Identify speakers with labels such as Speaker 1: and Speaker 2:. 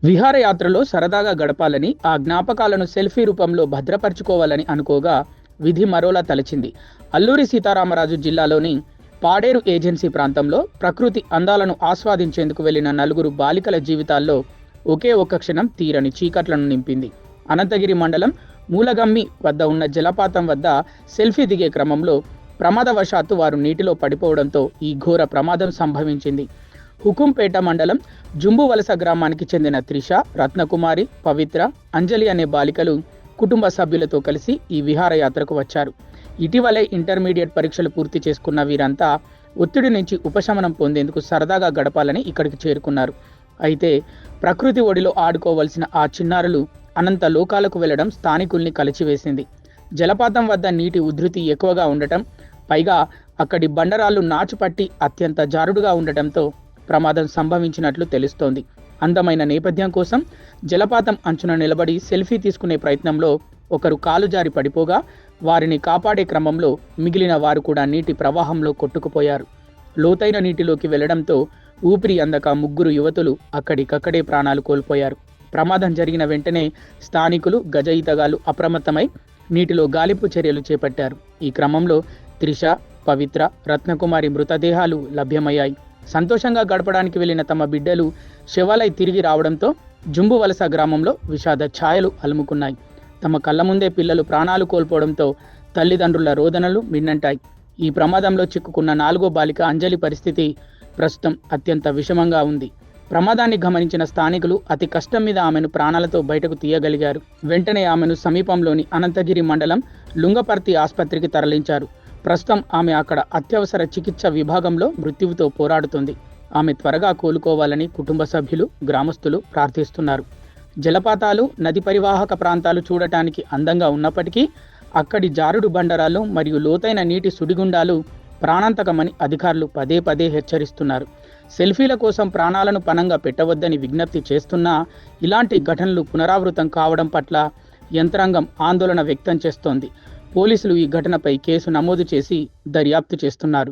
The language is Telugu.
Speaker 1: విహారయాత్రలో సరదాగా గడపాలని, ఆ జ్ఞాపకాలను సెల్ఫీ రూపంలో భద్రపరచుకోవాలని అనుకోగా విధి మరోలా తలచింది. అల్లూరి సీతారామరాజు జిల్లాలోని పాడేరు ఏజెన్సీ ప్రాంతంలో ప్రకృతి అందాలను ఆస్వాదించేందుకు వెళ్లిన నలుగురు బాలికల జీవితాల్లో ఒకే ఒక్క క్షణం తీరని చీకట్లను నింపింది. అనంతగిరి మండలం మూలగమ్మి వద్ద ఉన్న జలపాతం వద్ద సెల్ఫీ దిగే క్రమంలో ప్రమాదవశాత్తు వారు నీటిలో పడిపోవడంతో ఈ ఘోర ప్రమాదం సంభవించింది. హుకుంపేట మండలం జుంబువలస గ్రామానికి చెందిన త్రిష, రత్నకుమారి, పవిత్ర, అంజలి అనే బాలికలు కుటుంబ సభ్యులతో కలిసి ఈ విహారయాత్రకు వచ్చారు. ఇటీవలే ఇంటర్మీడియట్ పరీక్షలు పూర్తి చేసుకున్న వీరంతా ఒత్తిడి నుంచి ఉపశమనం పొందేందుకు సరదాగా గడపాలని ఇక్కడికి చేరుకున్నారు. అయితే ప్రకృతి ఒడిలో ఆడుకోవలసిన ఆ చిన్నారులు అనంత లోకాలకు వెళ్లడం స్థానికుల్ని కలిచివేసింది. జలపాతం వద్ద నీటి ఉధృతి ఎక్కువగా ఉండటం, పైగా అక్కడి బండరాళ్లు నాచుపట్టి అత్యంత జారుడుగా ఉండటంతో ప్రమాదం సంభవించినట్లు తెలుస్తోంది. అందమైన నేపథ్యం కోసం జలపాతం అంచున నిలబడి సెల్ఫీ తీసుకునే ప్రయత్నంలో ఒకరు కాలు జారి పడిపోగా వారిని కాపాడే క్రమంలో మిగిలిన వారు కూడా నీటి ప్రవాహంలో కొట్టుకుపోయారు. లోతైన నీటిలోకి వెళ్లడంతో ఊపిరి అందక ముగ్గురు యువతులు అక్కడికక్కడే ప్రాణాలు కోల్పోయారు. ప్రమాదం జరిగిన వెంటనే స్థానికులు, గజ ఈతగాళ్లు అప్రమత్తమై నీటిలో గాలింపు చర్యలు చేపట్టారు. ఈ క్రమంలో త్రిష, పవిత్ర, రత్నకుమారి మృతదేహాలు లభ్యమయ్యాయి. సంతోషంగా గడపడానికి వెళ్లిన తమ బిడ్డలు శవాలై తిరిగి రావడంతో జుంబువలస గ్రామంలో విషాద ఛాయలు అలుముకున్నాయి. తమ కళ్ళ ముందే పిల్లలు ప్రాణాలు కోల్పోవడంతో తల్లిదండ్రుల రోదనలు మిన్నంటాయి. ఈ ప్రమాదంలో చిక్కుకున్న 4వ బాలిక అంజలి పరిస్థితి ప్రస్తుతం అత్యంత విషమంగా ఉంది. ప్రమాదాన్ని గమనించిన స్థానికులు అతి కష్టం మీద ఆమెను ప్రాణాలతో బయటకు తీయగలిగారు. వెంటనే ఆమెను సమీపంలోని అనంతగిరి మండలం లుంగపర్తి ఆసుపత్రికి తరలించారు. ప్రస్తుతం ఆమె అక్కడ అత్యవసర చికిత్స విభాగంలో మృత్యువుతో పోరాడుతుంది. ఆమె త్వరగా కోలుకోవాలని కుటుంబ సభ్యులు, గ్రామస్తులు ప్రార్థిస్తున్నారు. జలపాతాలు, నది పరివాహక ప్రాంతాలు చూడటానికి అందంగా ఉన్నప్పటికీ అక్కడి జారుడు బండరాలు మరియు లోతైన నీటి సుడిగుండాలు ప్రాణాంతకమని అధికారులు పదే పదే హెచ్చరిస్తున్నారు. సెల్ఫీల కోసం ప్రాణాలను పణంగా పెట్టవద్దని విజ్ఞప్తి చేస్తున్నా ఇలాంటి ఘటనలు పునరావృతం కావడం పట్ల యంత్రాంగం ఆందోళన వ్యక్తం చేస్తోంది. పోలీసులు ఈ ఘటనపై కేసు నమోదు చేసి దర్యాప్తు చేస్తున్నారు.